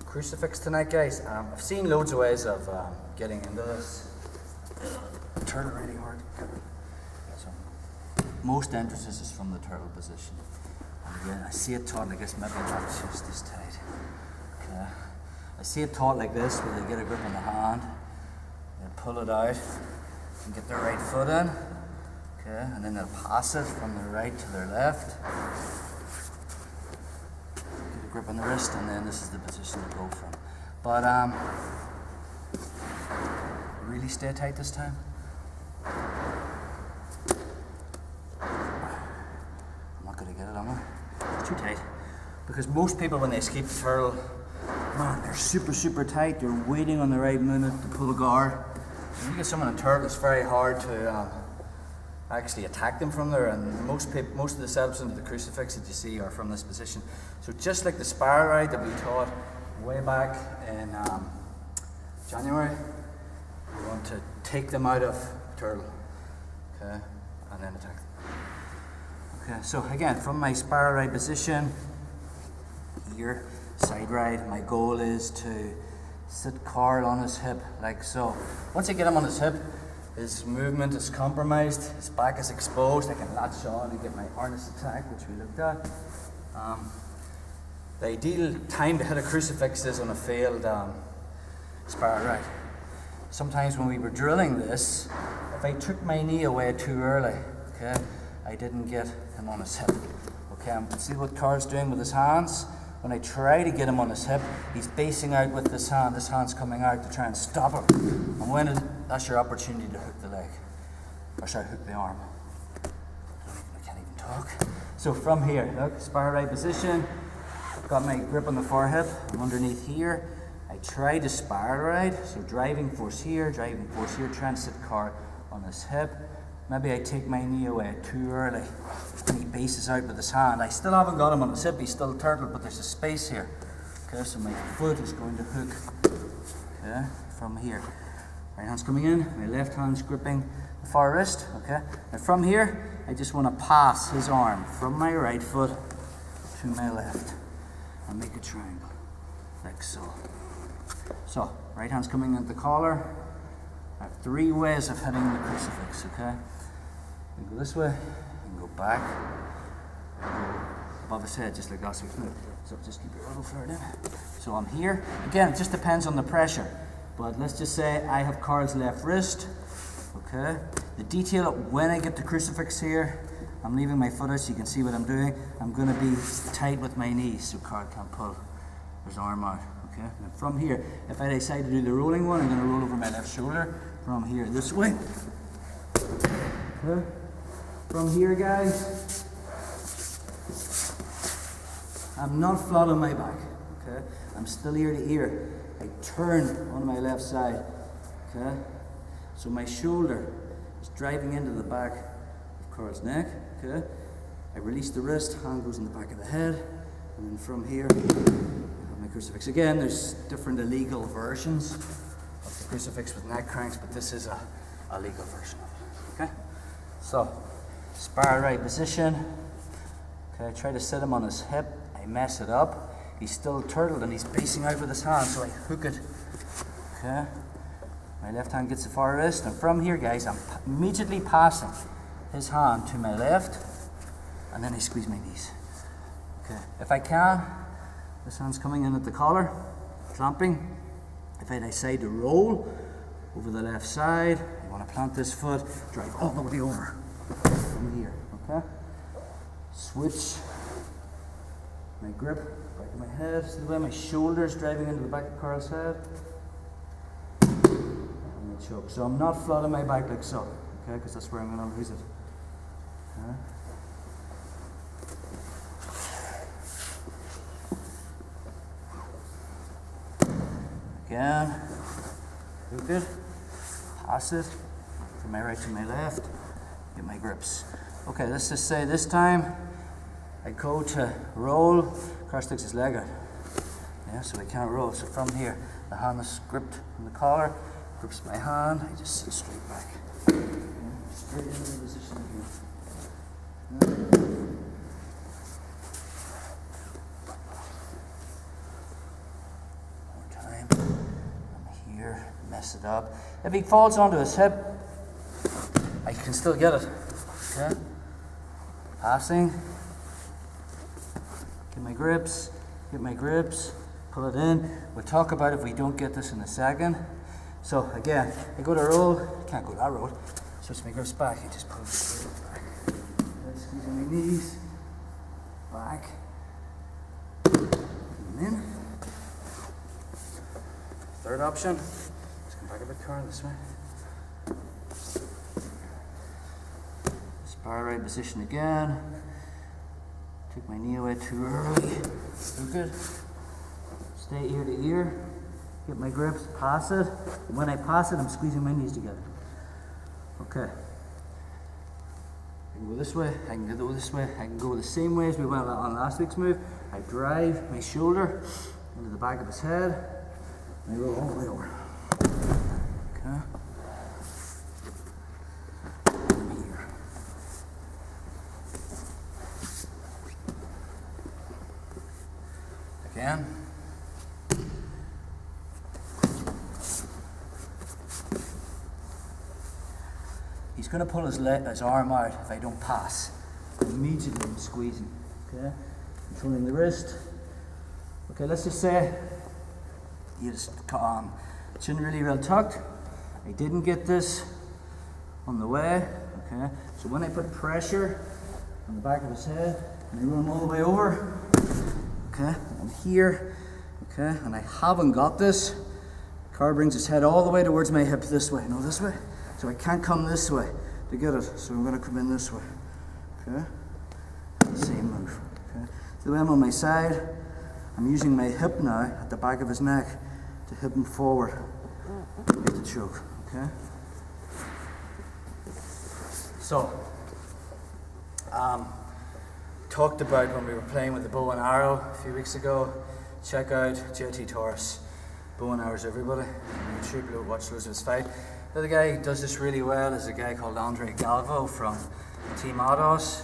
Crucifix tonight, guys. I've seen loads of ways of getting into this. Turtle really hard. So most entrances is from the turtle position. And again, I see it taught like this. Maybe not just this tight. Okay. I see it taught like this, where they get a grip on the hand, they pull it out, and get their right foot in. Okay, and then they'll pass it from their right to their left. Grip on the wrist, and then this is the position to go from. But really stay tight this time. I'm not going to get it, am I? It's too tight. Because most people, when they escape the turtle, man, they're super tight. They're waiting on the right minute to pull the guard. When you get someone in turtle, it's very hard to actually attack them from there, and most of the setups into the crucifix that you see are from this position. So just like the spiral ride that we taught way back in January, we want to take them out of turtle, okay, and then attack them. Okay, so again, from my spiral ride position, here, side ride, my goal is to sit Carl on his hip like so. Once I get him on his hip, his movement is compromised, his back is exposed, I can latch on and get my harness attack, which we looked at. The ideal time to hit a crucifix is on a failed spiral ride. Sometimes when we were drilling this, if I took my knee away too early, okay, I didn't get him on his hip. Okay, see what Carl's doing with his hands? When I try to get him on his hip, he's basing out with this hand's coming out to try and stop him. And that's your opportunity to hook the leg. Or sorry, hook the arm. I can't even talk. So from here, look, spiral ride position, got my grip on the forehead, I'm underneath here. I try to spiral ride, so driving force here, try and sit Carl on his hip. Maybe I take my knee away too early, and he bases out with his hand. I still haven't got him on his hip, he's still turtled, but there's a space here. Okay, so my foot is going to hook, okay, from here. Right hand's coming in, my left hand's gripping the far wrist, okay? And from here, I just want to pass his arm from my right foot to my left and make a triangle, like so. So, right hand's coming into the collar. I have 3 ways of hitting the crucifix, okay? You can go this way, you can go back, and go above his head, just like last week's move. So just keep your elbow flared in. So I'm here. Again, it just depends on the pressure. But let's just say I have Carl's left wrist, okay? The detail of when I get the crucifix here, I'm leaving my foot out so you can see what I'm doing. I'm going to be tight with my knees so Carl can't pull his arm out, okay? And from here, if I decide to do the rolling one, I'm going to roll over my left shoulder from here this way. Okay? From here, guys, I'm not flat on my back, okay? I'm still ear to ear. I turn on my left side, okay? So my shoulder is driving into the back of Carl's neck, okay? I release the wrist, hand goes in the back of the head, and then from here, I have my crucifix. Again, there's different illegal versions of the crucifix with neck cranks, but this is a legal version of it, okay? So, spiral right position, okay, I try to sit him on his hip, I mess it up. He's still turtled and he's basing out with his hand, so I hook it. Okay. My left hand gets the far wrist, and from here, guys, I'm immediately passing his hand to my left, and then I squeeze my knees. Okay. If I can, this hand's coming in at the collar, clamping. If I decide to roll over the left side, I want to plant this foot, drive all the way over from here. Okay. Switch my grip, back of my head, see the way my shoulders driving into the back of Carl's head. And I choke. So I'm not flat on my back like so, okay, because that's where I'm going to lose it. Okay. Again, hook it, pass it, from my right to my left, get my grips. Okay, let's just say this time, I go to roll, Carl sticks his leg out. Yeah, so I can't roll. So from here, the hand is gripped in the collar, grips my hand, I just sit straight back. Yeah, straight into the position again. mess it up. If he falls onto his hip, I can still get it. Okay? Passing. Get my grips, pull it in. We'll talk about if we don't get this in a second. So again, I go to roll, can't go that road. Switch my grips back, I just pull it back. Squeezing my knees, back, and in. Third option, just come back a bit, Carl, this way. Spar right position again. Take my knee away too early. Good. Stay ear to ear. Get my grips, pass it. And when I pass it, I'm squeezing my knees together. Okay. I can go this way, I can go this way, I can go the same way as we went on last week's move. I drive my shoulder into the back of his head, and I roll all the way over. Okay. And here. Again. He's going to pull his arm out if I don't pass. Immediately I'm squeezing. Okay? Controlling the wrist. Okay, let's just say you just chin really well tucked. I didn't get this on the way. Okay? So when I put pressure on the back of his head and I roll him all the way over, okay, I'm here, okay, and I haven't got this. Carl brings his head all the way towards my hip this way, no, this way. So I can't come this way to get it, so I'm going to come in this way. Okay? Same move. Okay? So the way I'm on my side, I'm using my hip now at the back of his neck to hip him forward. Get the choke. Okay? So, talked about when we were playing with the bow and arrow a few weeks ago. Check out JT Taurus. Bow and arrows, everybody. On YouTube, watch loads of his fight. The other guy who does this really well is a guy called Andre Galvo from Team Autos.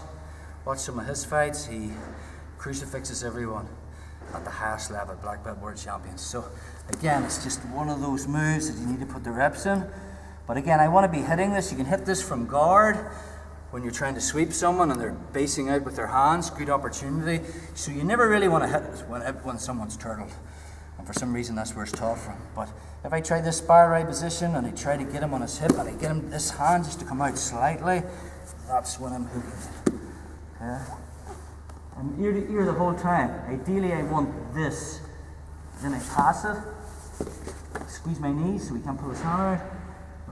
Watch some of his fights. He crucifixes everyone at the highest level, black belt world champions. So again, it's just one of those moves that you need to put the reps in. But again, I want to be hitting this. You can hit this from guard when you're trying to sweep someone and they're basing out with their hands. Good opportunity. So you never really want to hit it when someone's turtled. And for some reason, that's where it's taught from. But if I try this spar right position and I try to get him on his hip and I get him this hand just to come out slightly, that's when I'm hooking it. Okay? I'm ear to ear the whole time. Ideally, I want this. Then I pass it, squeeze my knees so he can't pull his hand out.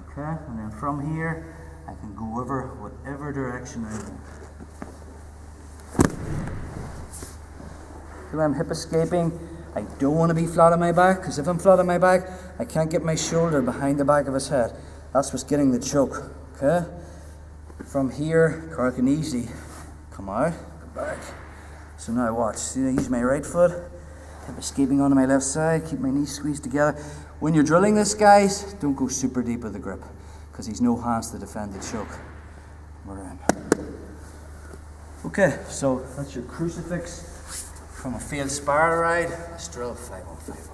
Okay? And then from here, I can go over whatever direction I want. So I'm hip escaping. I don't want to be flat on my back, because if I'm flat on my back, I can't get my shoulder behind the back of his head. That's what's getting the choke, okay? From here, Carl can easily come out, go back. So now watch, see I use my right foot, hip escaping onto my left side, keep my knees squeezed together. When you're drilling this, guys, don't go super deep with the grip, because he's no hands to defend the choke. We're in. Okay, so that's your crucifix. From a field spar ride, let's drill 5 on 5 on.